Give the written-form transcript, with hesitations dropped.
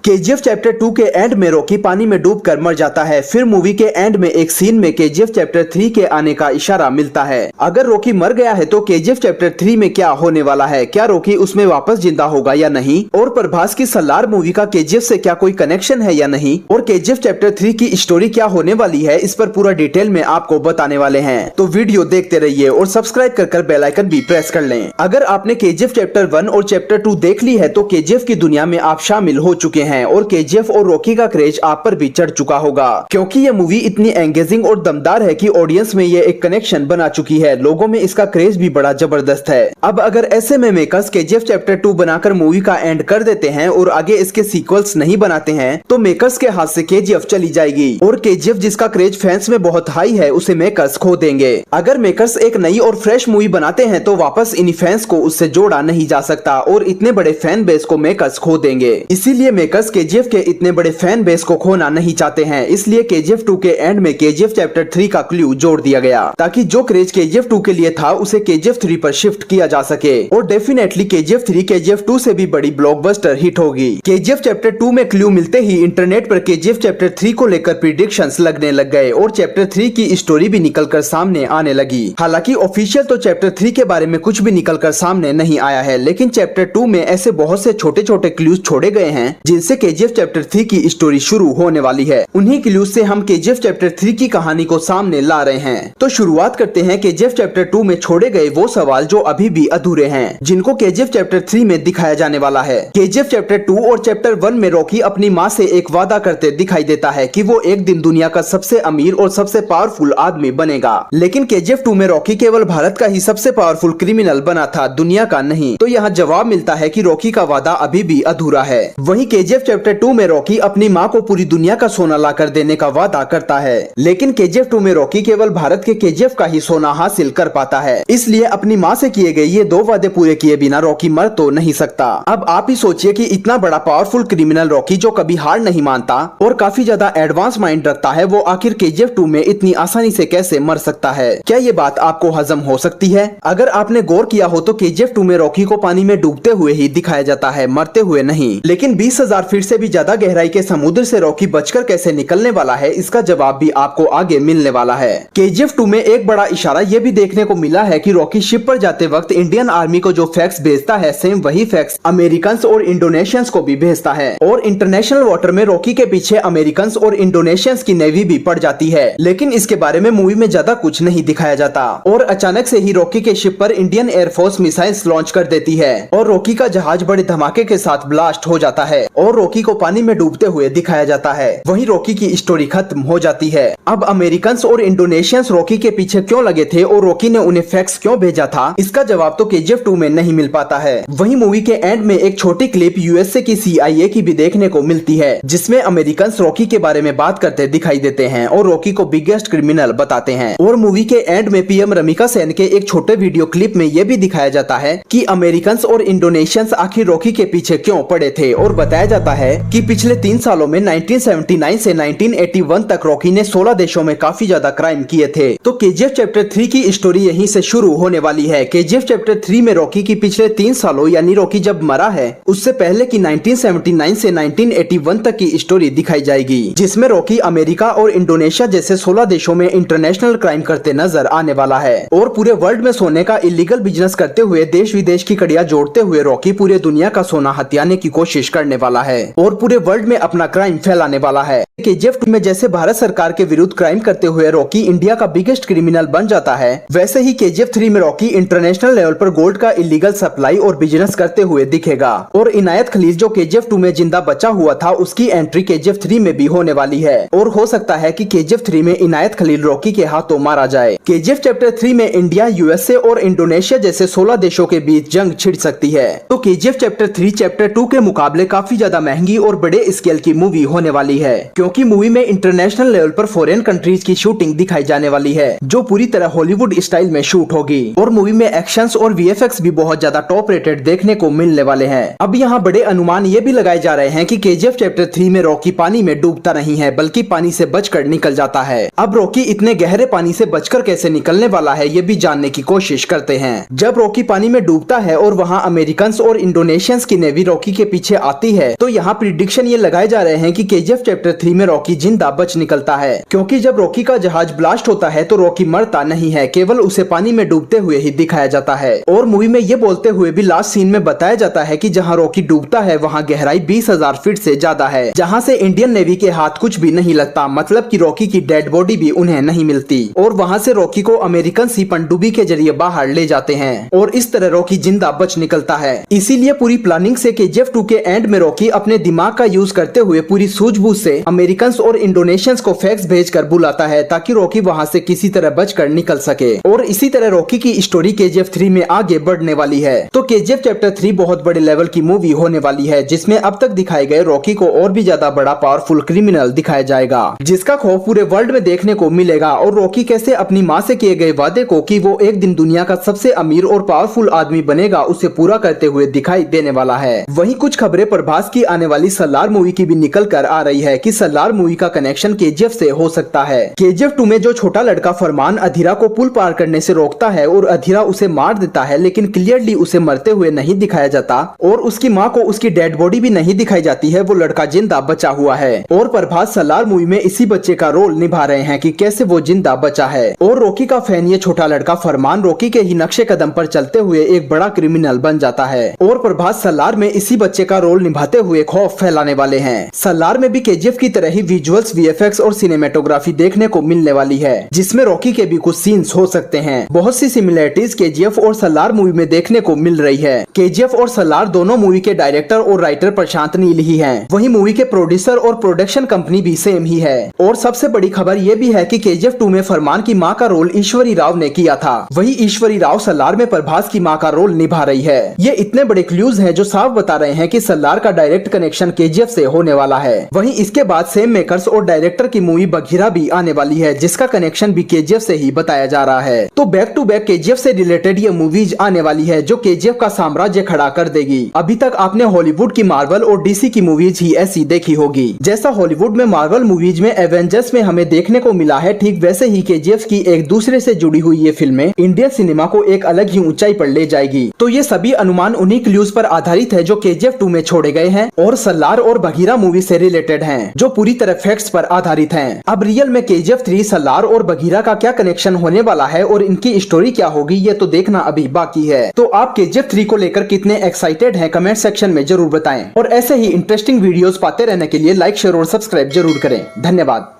KGF chapter 2 के and में Rocky पानी में डूबकर मर जाता है। फिर मूवी के एंड में एक सीन में केजीएफ चैप्टर 3 के आने का इशारा मिलता है। अगर रॉकी मर गया है तो केजीएफ चैप्टर 3 में क्या होने वाला है, क्या रॉकी उसमें वापस जिंदा होगा या नहीं, और प्रभास की सलार मूवी का केजीएफ से क्या कोई कनेक्शन है या नहीं, और केजीएफ चैप्टर 3 की स्टोरी क्या होने वाली है, इस पर पूरा डिटेल में आपको बताने वाले हैं। तो वीडियो देखते रहिए और सब्सक्राइब कर बेल आइकन भी प्रेस कर लें। अगर आपने केजीएफ चैप्टर 1 और चैप्टर 2 देख ली है तो केजीएफ की दुनिया में आप शामिल हो चुके हैं और केजीएफ और रॉकी का क्रेज आप पर भी चढ़ चुका होगा, क्योंकि ये मूवी इतनी एंगेजिंग और दमदार है कि ऑडियंस में ये एक कनेक्शन बना चुकी है। लोगों में इसका क्रेज भी बड़ा जबरदस्त है। अब अगर ऐसे में मेकर्स केजीएफ चैप्टर 2 बनाकर मूवी का एंड कर देते हैं और आगे इसके सीक्वल्स नहीं बनाते हैं तो मेकर्स के हाथ से केजीएफ चली जाएगी और केजीएफ जिसका क्रेज फैंस में बहुत हाई है उसे मेकर्स खो देंगे। अगर मेकर्स एक नई और फ्रेश मूवी बनाते हैं तो वापस इन फैंस को उससे जोड़ा नहीं जा सकता और इतने बड़े फैन बेस को मेकर्स खो देंगे। इसीलिए मेकर्स केजीएफ के इतने बड़े फैन बेस को खोना नहीं चाहते हैं। इसलिए केजीएफ 2 के एंड में केजीएफ चैप्टर 3 का क्लू जोड़ दिया गया ताकि जो क्रेज केजीएफ 2 के लिए था उसे केजीएफ 3 पर शिफ्ट किया जा सके और डेफिनेटली केजीएफ 3 केजीएफ 2 से भी बड़ी ब्लॉकबस्टर हिट होगी। केजीएफ चैप्टर 2 में क्लू मिलते ही इंटरनेट पर केजीएफ चैप्टर 3 को लेकर प्रिडिक्शंस लगने लग गए और चैप्टर 3 की स्टोरी भी निकलकर सामने आने लगी। हालांकि ऑफिशियल तो चैप्टर 3 के बारे में कुछ भी निकलकर सामने नहीं आया है, लेकिन चैप्टर 2 में ऐसे बहुत से छोटे छोटे क्लूज छोड़े गए हैं जिनसे केजीएफ चैप्टर 3 की स्टोरी शुरू होने वाली है। उन्हीं क्लूज से हम केजीएफ चैप्टर 3 की कहानी को सामने ला रहे हैं। तो शुरुआत करते हैं केजीएफ चैप्टर 2 में छोड़े गए वो सवाल जो अभी भी अधूरे हैं, जिनको केजीएफ चैप्टर 3 में दिखाया जाने वाला है। केजीएफ चैप्टर 2 और चैप्टर 1 में रॉकी अपनी माँ से एक वादा करते दिखाई देता है कि वो एक दिन दुनिया का सबसे अमीर और सबसे पावरफुल आदमी बनेगा, लेकिन केजीएफ 2 में रॉकी केवल भारत का ही सबसे पावरफुल क्रिमिनल बना था, दुनिया का नहीं। तो यहाँ जवाब मिलता है कि रॉकी का वादा अभी भी अधूरा है। वहीं केजीएफ चैप्टर 2 में रॉकी अपनी माँ को पूरी दुनिया का सोना लाकर देने का वादा करता है, लेकिन केजीएफ 2 में रॉकी केवल भारत के केजीएफ का ही सोना हासिल कर पाता है। इसलिए अपनी माँ से किए गए ये 2 वादे पूरे किए बिना रॉकी मर तो नहीं सकता। अब आप ही सोचिए कि इतना बड़ा पावरफुल क्रिमिनल रॉकी जो कभी हार नहीं मानता और काफी ज्यादा एडवांस माइंड रखता है, वो आखिर केजीएफ 2 में इतनी आसानी से कैसे मर सकता है। क्या ये बात आपको हजम हो सकती है? अगर आपने गौर किया हो तो केजीएफ 2 में रॉकी को पानी में डूबते हुए ही दिखाया जाता है, मरते हुए नहीं। लेकिन 20,000 फीट से भी ज्यादा गहराई के समुद्र से रॉकी बचकर कैसे निकलने वाला है, इसका जवाब भी आपको आगे मिलने वाला है। केजीएफ 2 में एक बड़ा इशारा ये भी देखने को मिला है कि रॉकी शिप पर जाते वक्त इंडियन आर्मी को जो फैक्ट्स भेजता है, सेम वही फैक्ट्स अमेरिकन और इंडोनेशियंस को भी भेजता है और इंटरनेशनल वाटर में रॉकी के पीछे अमेरिकन और इंडोनेशियंस की नेवी भी पड़ जाती है, लेकिन इसके बारे में मूवी में ज्यादा कुछ नहीं दिखाया जाता। और अचानक से ही रॉकी के शिप पर इंडियन एयरफोर्स मिसाइल्स लॉन्च कर देती है और रॉकी का जहाज बड़े धमाके के साथ ब्लास्ट हो जाता है और रॉकी को पानी में डूबते हुए दिखाया जाता है। वहीं रॉकी की स्टोरी खत्म हो जाती है। अब अमेरिकन और इंडोनेशियंस रॉकी के पीछे क्यों लगे थे और रॉकी ने उन्हें फैक्ट्स क्यों भेजा था, इसका जवाब तो केजीएफ 2 में नहीं मिल पाता है। वहीं मूवी के एंड में एक छोटी क्लिप यूएसए की CIA की भी देखने को मिलती है, जिसमें अमेरिकन रॉकी के बारे में बात करते दिखाई देते हैं और रॉकी को बिगेस्ट क्रिमिनल बताते हैं। और मूवी के एंड में PM रमिका सेन के एक छोटे वीडियो क्लिप में यह भी दिखाया जाता है कि अमेरिकन और इंडोनेशियंस आखिर रॉकी के पीछे क्यों पड़े थे और बताया जाता है कि पिछले 3 सालों में 1979 से 1981 तक रॉकी ने 16 देशों में काफी ज्यादा क्राइम किए थे। तो केजीएफ चैप्टर 3 की स्टोरी यहीं से शुरू होने वाली है। केजीएफ चैप्टर 3 में रॉकी की पिछले 3 सालों यानी रॉकी जब मरा है उससे पहले की 1979 से 1981 तक की स्टोरी दिखाई जाएगी, जिसमें रॉकी अमेरिका और इंडोनेशिया जैसे 16 देशों में इंटरनेशनल क्राइम करते नजर आने वाला है और पूरे वर्ल्ड में सोने का इलीगल बिजनेस करते हुए देश विदेश की कड़ियां जोड़ते हुए रॉकी पूरे दुनिया का सोना हथियाने की कोशिश करने वाला है और पूरे वर्ल्ड में अपना क्राइम फैलाने वाला है। केजीएफ 2 में जैसे भारत सरकार के विरुद्ध क्राइम करते हुए रॉकी इंडिया का बिगेस्ट क्रिमिनल बन जाता है, वैसे ही केजीएफ 3 में रॉकी इंटरनेशनल लेवल पर गोल्ड का इलीगल सप्लाई और बिजनेस करते हुए दिखेगा और इनायत खलील जो केजीएफ 2 में जिंदा बचा हुआ था उसकी एंट्री केजीएफ 3 में भी होने वाली है और हो सकता है कि केजीएफ 3 में इनायत खलील रॉकी के हाथों मारा जाए। केजीएफ चैप्टर 3 में इंडिया, यूएसए और इंडोनेशिया जैसे 16 देशों के बीच जंग छिड़ सकती है। तो केजीएफ चैप्टर 3 चैप्टर 2 के मुकाबले काफी ज्यादा महंगी और बड़े स्केल की मूवी होने वाली है, क्योंकि मूवी में इंटरनेशनल लेवल पर फॉरेन कंट्रीज की शूटिंग दिखाई जाने वाली है जो पूरी तरह हॉलीवुड स्टाइल में शूट होगी और मूवी में एक्शंस और VFX भी बहुत ज्यादा टॉप रेटेड देखने को मिलने वाले हैं। अब यहाँ बड़े अनुमान ये भी लगाए जा रहे हैं कि केजीएफ चैप्टर 3 में रॉकी पानी में डूबता नहीं है बल्कि पानी से बचकर निकल जाता है। अब रॉकी इतने गहरे पानी से बचकर कैसे निकलने वाला है ये भी जानने की कोशिश करते हैं। जब रॉकी पानी में डूबता है और वहाँ अमेरिकन और इंडोनेशियंस की नेवी रॉकी के पीछे आती है तो यहाँ प्रिडिक्शन ये लगाए जा रहे हैं कि केजीएफ चैप्टर 3 में रॉकी जिंदा बच निकलता है, क्योंकि जब रॉकी का जहाज ब्लास्ट होता है तो रॉकी मरता नहीं है, केवल उसे पानी में डूबते हुए ही दिखाया जाता है। और मूवी में ये बोलते हुए भी लास्ट सीन में बताया जाता है कि जहाँ रॉकी डूबता है वहाँ गहराई 20,000 फीट से ज्यादा है, जहाँ से इंडियन नेवी के हाथ कुछ भी नहीं लगता, मतलब कि रॉकी की डेड बॉडी भी उन्हें नहीं मिलती। और वहाँ से रॉकी को अमेरिकन सी पनडुब्बी के जरिए बाहर ले जाते हैं और इस तरह रॉकी जिंदा बच निकलता है। इसीलिए पूरी प्लानिंग से केजीएफ 2 के एंड में रॉकी अपने दिमाग का यूज करते हुए पूरी सूझबूझ से अमेरिकन और इंडोनेशियंस को फैक्स भेजकर बुलाता है ताकि रॉकी वहाँ से किसी तरह बचकर निकल सके। और इसी तरह रॉकी की स्टोरी केजीएफ 3 में आगे बढ़ने वाली है। तो केजीएफ चैप्टर 3 बहुत बड़े लेवल की मूवी होने वाली है, जिसमें अब तक दिखाए गए रॉकी को और भी ज्यादा बड़ा पावरफुल क्रिमिनल दिखाया जाएगा, जिसका खौफ पूरे वर्ल्ड में देखने को मिलेगा। और रॉकी कैसे अपनी माँ से किए गए वादे को कि वो एक दिन दुनिया का सबसे अमीर और पावरफुल आदमी बनेगा, उसे पूरा करते हुए दिखाई देने वाला है। वहीं कुछ खबरें प्रभास की आने वाली सलार मूवी की भी निकल कर आ रही है कि सलार मूवी का कनेक्शन केजीएफ से हो सकता है। केजीएफ 2 में जो छोटा लड़का फरमान अधीरा को पुल पार करने से रोकता है और अधीरा उसे मार देता है, लेकिन क्लियरली उसे मरते हुए नहीं दिखाया जाता और उसकी माँ को उसकी डेड बॉडी भी नहीं दिखाई जाती है, वो लड़का जिंदा बचा हुआ है। और प्रभास सलार मूवी में इसी बच्चे का रोल निभा रहे हैं कि कैसे वो जिंदा बचा है। और रॉकी का फैन ये छोटा लड़का फरमान रॉकी के ही नक्शे कदम पर चलते हुए एक बड़ा क्रिमिनल बन जाता है। और प्रभास सलार में इसी बच्चे का रोल निभाते हुए खौफ फैलाने वाले हैं। सलार में भी केजीएफ की तरह ही विजुअल्स, वीएफएक्स और सिनेमेटोग्राफी देखने को मिलने वाली है, जिसमें रॉकी के भी कुछ सीन्स हो सकते हैं। बहुत सी सिमिलरिटीज केजीएफ और सलार मूवी में देखने को मिल रही है। केजीएफ और सलार दोनों मूवी के डायरेक्टर और राइटर प्रशांत नील ही हैं। वहीं मूवी के प्रोड्यूसर और प्रोडक्शन कंपनी भी सेम ही है। और सबसे बड़ी खबर ये भी है कि केजीएफ 2 में फरमान की माँ का रोल ईश्वरी राव ने किया था, वही ईश्वरी राव सलार में प्रभास की माँ का रोल निभा रही है। ये इतने बड़े क्लूज हैं जो साफ बता रहे हैं कि सलार का डायरेक्ट कनेक्शन केजीएफ से होने वाला है। वहीं इसके बाद सेम मेकर्स और डायरेक्टर की मूवी बघीरा भी आने वाली है, जिसका कनेक्शन भी केजीएफ से ही बताया जा रहा है। तो बैक टू बैक केजीएफ से रिलेटेड ये मूवीज आने वाली है जो केजीएफ का साम्राज्य खड़ा कर देगी। अभी तक आपने हॉलीवुड की मार्वल और डीसी की मूवीज ही ऐसी देखी होगी। जैसा हॉलीवुड में मार्वल मूवीज में एवेंजर्स में हमें देखने को मिला है, ठीक वैसे ही केजीएफ की एक दूसरे से जुड़ी हुई ये फिल्में इंडियन सिनेमा को एक अलग ही ऊंचाई पर ले जाएगी। तो ये सभी अनुमान उन्हीं क्लूज पर आधारित है जो केजीएफ 2 में छोड़े गए हैं और सलार और बघीरा मूवी से रिलेटेड हैं, जो पूरी तरह फैक्ट्स पर आधारित हैं। अब रियल में केजीएफ 3, सलार और बघीरा का क्या कनेक्शन होने वाला है और इनकी स्टोरी क्या होगी, ये तो देखना अभी बाकी है। तो आप केजीएफ 3 को लेकर कितने एक्साइटेड हैं, कमेंट सेक्शन में जरूर बताएं। और ऐसे ही इंटरेस्टिंग वीडियोस पाते रहने के लिए लाइक, शेयर और सब्सक्राइब जरूर करें। धन्यवाद।